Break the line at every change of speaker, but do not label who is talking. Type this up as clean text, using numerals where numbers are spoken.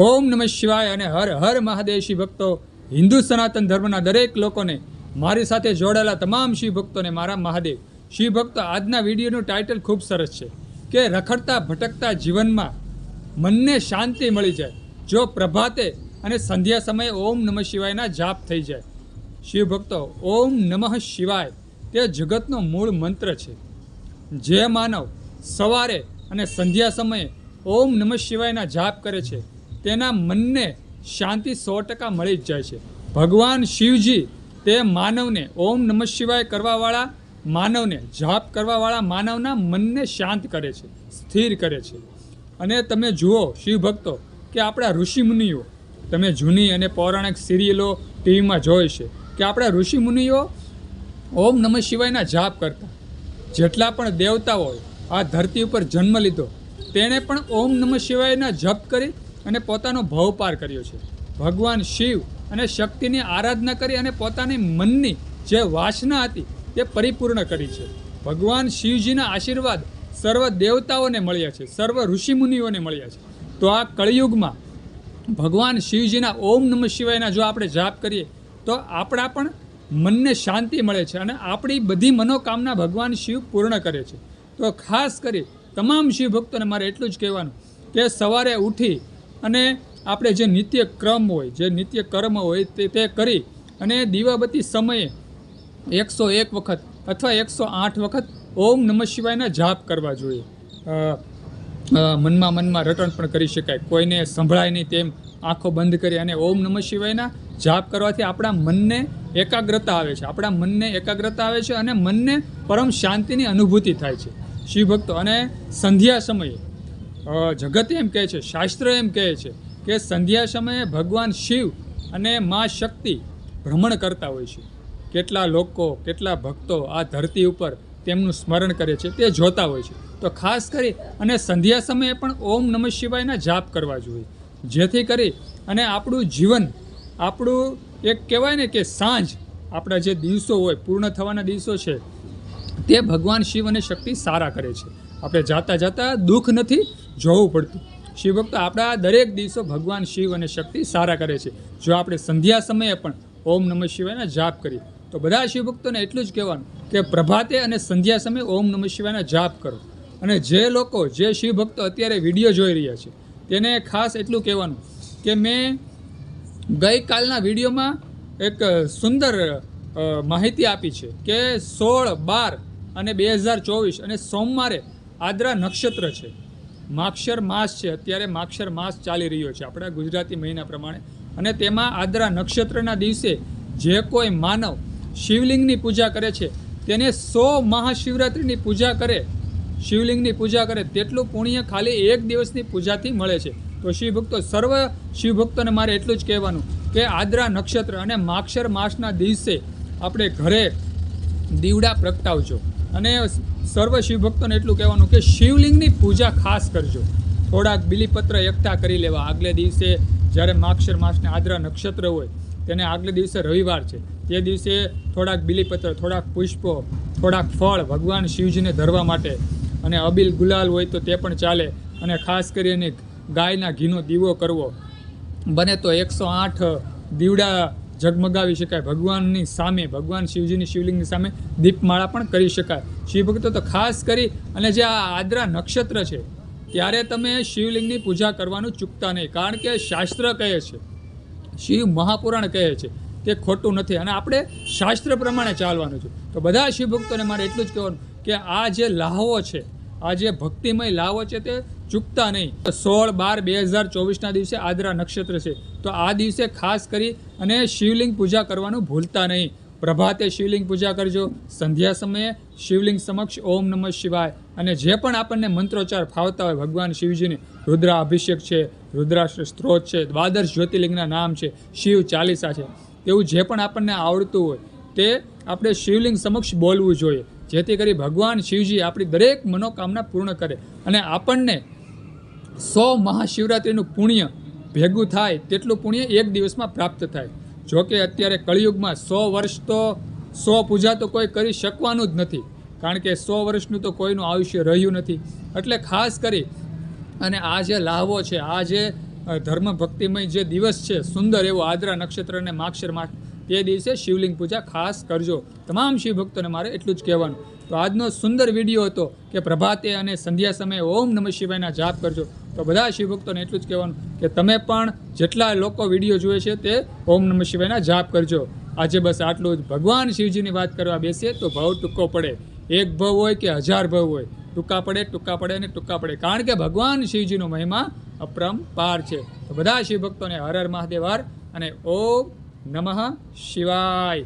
ઓમ નમઃ શિવાય અને હર હર મહાદેવ શિવ ભક્તો, હિન્દુ સનાતન ધર્મના દરેક લોકોને, મારી સાથે જોડાયેલા તમામ શિવ ભક્તોને મારા મહાદેવ. શિવ ભક્તો, આજના વિડીયોનું ટાઇટલ ખૂબ સરસ છે કે રખડતા ભટકતા જીવનમાં મનને શાંતિ મળી જાય જો પ્રભાતે અને સંધ્યા સમયે ઓમ નમઃ શિવાયના જાપ થઈ જાય. શિવ ભક્તો, ઓમ નમઃ શિવાય તે જગતનો મૂળ મંત્ર છે. જે માનવ સવારે અને સંધ્યા સમયે ઓમ નમઃ શિવાયના જાપ કરે છે તેના મનને શાંતિ 100% મળી જ જાય છે. ભગવાન શિવજી તે માનવને ઓમ નમઃ શિવાય કરવાવાળા માનવને, જાપ કરવાવાળા માનવના મનને શાંત કરે છે, સ્થિર કરે છે. અને તમે જુઓ શિવ ભક્તો કે આપણા ઋષિમુનિઓ, તમે જૂની અને પૌરાણિક સિરિયલો ટીવીમાં જોઈ છે કે આપણા ઋષિમુનિઓ ઓમ નમઃ શિવાયના જાપ કરતા. જેટલા પણ દેવતાઓએ આ ધરતી ઉપર જન્મ લીધો તેણે પણ ઓમ નમઃ શિવાયના જપ કરી અને પોતાનો ભવ પાર કર્યો છે. ભગવાન શિવ અને શક્તિની આરાધના કરી અને પોતાની મનની જે વાસના હતી તે પરિપૂર્ણ કરી છે. ભગવાન શિવજીના આશીર્વાદ સર્વ દેવતાઓને મળ્યા છે, સર્વ ઋષિમુનિઓને મળ્યા છે. તો આ કળિયુગમાં ભગવાન શિવજીના ઓમ નમઃ શિવાયના જો આપણે જાપ કરીએ તો આપણા પણ મનને શાંતિ મળે છે અને આપણી બધી મનોકામના ભગવાન શિવ પૂર્ણ કરે છે. તો ખાસ કરી તમામ શિવ ભક્તોને મારે એટલું જ કહેવાનું કે સવારે ઉઠી અને આપણે જે નિત્ય ક્રમ હોય, જે નિત્ય કર્મ હોય તે કરી અને દીવાબત્તી સમયે 101 વખત અથવા 108 વખત ઓમ નમઃ શિવાયના જાપ કરવા જોઈએ. મનમાં રટણ પણ કરી શકાય, કોઈને સંભળાય નહીં તેમ આંખો બંધ કરી અને ઓમ નમઃ શિવાયના જાપ કરવાથી આપણા મનને એકાગ્રતા આવે છે, આપણા મનને એકાગ્રતા આવે છે અને મનને પરમ શાંતિની અનુભૂતિ થાય છે. શિવ ભક્તો, અને સંધ્યા સમયે જગત એમ કહે છે, શાસ્ત્ર એમ કહે છે કે સંધ્યા સમયે ભગવાન શિવ અને મા શક્તિ ભ્રમણ કરતા હોય છે. કેટલા લોકો, કેટલા ભક્તો આ ધરતી ઉપર તેમનું સ્મરણ કરે છે તે જોતા હોય છે. તો ખાસ કરી અને સંધ્યા સમયે પણ ઓમ નમઃ શિવાયના જાપ કરવા જોઈએ, જેથી કરી અને આપણું જીવન, આપણું એક કહેવાય ને કે સાંજ, આપણા જે દિવસો હોય, પૂર્ણ થવાના દિવસો છે તે ભગવાન શિવ અને શક્તિ સારા કરે છે. આપણે જાતા દુઃખ નથી જોવું પડતું. શિવ ભક્તો, આપણા દરેક દિવસો ભગવાન શિવ અને શક્તિ સારા કરે છે જો આપણે સંધ્યા સમયે પણ ઓમ નમઃ શિવાયના જાપ કરીએ. તો બધા શિવ ભક્તોને એટલું જ કહેવાનું કે પ્રભાતે અને સંધ્યા સમયે ઓમ નમઃ શિવાયના જાપ કરો. અને જે લોકો, જે શિવ ભક્તો અત્યારે વિડીયો જોઈ રહ્યા છે તેને ખાસ એટલું કહેવાનું કે મેં ગઈકાલના વિડીયોમાં એક સુંદર માહિતી આપી છે કે 16, 12 અને 2024 અને સોમવારે આદ્રા નક્ષત્ર છે. માક્ષર માસ છે, અત્યારે માક્ષર માસ ચાલી રહ્યો છે આપણા ગુજરાતી મહિના પ્રમાણે. અને તેમાં આદ્રા નક્ષત્રના દિવસે જે કોઈ માનવ શિવલિંગની પૂજા કરે છે તેને 100 મહાશિવરાત્રિની પૂજા કરે, શિવલિંગની પૂજા કરે તેટલું પુણ્ય ખાલી એક દિવસની પૂજાથી મળે છે. તો શિવભક્તો, સર્વ શિવભક્તોને મારે એટલું જ કહેવાનું કે આદ્રા નક્ષત્ર અને માક્ષર માસના દિવસે આપણે ઘરે દીવડા પ્રગટાવજો. અને સર્વ શિવભક્તોને એટલું કહેવાનું કે શિવલિંગની પૂજા ખાસ કરજો. થોડાક બિલીપત્ર એકઠા કરી લેવા. આગલે દિવસે જ્યારે માક્ષર માસને આદ્રા નક્ષત્ર હોય તેને આગલે દિવસે રવિવાર છે, તે દિવસે થોડાક બિલીપત્ર, થોડાક પુષ્પો, થોડાક ફળ ભગવાન શિવજીને ધરવા માટે, અને અબીલ ગુલાલ હોય તો તે પણ ચાલે. અને ખાસ કરીને ગાયના ઘીનો દીવો કરવો. બને તો 108 દીવડા ઝગમગાવી શકાય ભગવાનની સામે, ભગવાન શિવજીની શિવલિંગની સામે દીપમાળા પણ કરી શકાય. શિવભક્તો, તો ખાસ કરી અને જે આ આદ્રા નક્ષત્ર છે ત્યારે તમે શિવલિંગની પૂજા કરવાનું ચૂકતા નહીં, કારણ કે શાસ્ત્ર કહે છે, શિવ મહાપુરાણ કહે છે તે ખોટું નથી અને આપણે શાસ્ત્ર પ્રમાણે ચાલવાનું છે. તો બધા શિવભક્તોને મારે એટલું જ કહેવાનું કે આ જે લાહવો છે, આ જે ભક્તિમય લાહવો છે તે ચૂકતા નહીં. 16, 12, 2024ના દિવસે આદ્રા નક્ષત્ર છે, તો આ દિવસે ખાસ કરી અને શિવલિંગ પૂજા કરવાનું ભૂલતા નહીં. પ્રભાતે શિવલિંગ પૂજા કરજો, સંધ્યા સમયે શિવલિંગ સમક્ષ ઓમ નમઃ શિવાય અને જે પણ આપણને મંત્રોચ્ચાર ફાવતા હોય ભગવાન શિવજીને, રુદ્રા અભિષેક છે, રુદ્રાષ્ટ્ર સ્ત્રોત છે, દ્વાદશ જ્યોતિર્લિંગના નામ છે, શિવ ચાલીસા છે, તેવું જે પણ આપણને આવડતું હોય તે આપણે શિવલિંગ સમક્ષ બોલવું જોઈએ, જેથી કરી ભગવાન શિવજી આપણી દરેક મનોકામના પૂર્ણ કરે અને આપણને 100 મહાશિવરાત્રિનું પુણ્ય ભેગું થાય તેટલું પુણ્ય એક દિવસમાં પ્રાપ્ત થાય. જોકે અત્યારે કળિયુગમાં 100 વર્ષ તો 100 પૂજા તો કોઈ કરી શકવાનું જ નથી, કારણ કે 100 વર્ષનું તો કોઈનું આયુષ્ય રહ્યું નથી. એટલે ખાસ કરી અને આ જે લાહવો છે, આ જે ધર્મ ભક્તિમય જે દિવસ છે સુંદર એવો આદ્રા નક્ષત્ર અને માક્ષર માસ, તે દિવસે શિવલિંગ પૂજા ખાસ કરજો. તમામ શિવ ભક્તોને મારે એટલું જ કહેવાનું. તો આજનો સુંદર વિડીયો હતો કે પ્રભાતે અને સંધ્યા સમયે ઓમ નમઃ શિવાયના જાપ કરજો. તો બધા શિવભક્તોને એટલું જ કહેવાનું કે તમે પણ જેટલા લોકો વિડીયો જુએ છે તે ઓમ નમઃ શિવાયના જાપ કરજો. આજે બસ આટલું જ. ભગવાન શિવજીની વાત કરવા બેસીએ તો ભાવ ટૂંકો પડે. એક ભવ હોય કે 1000 ભવ હોય, ટૂંકા પડે અને ટૂંકા પડે. કારણ કે ભગવાન શિવજીનો મહિમા અપરંપાર છે. તો બધા શિવભક્તોને હર હર મહાદેવ હર અને ઓમ નમઃ શિવાય.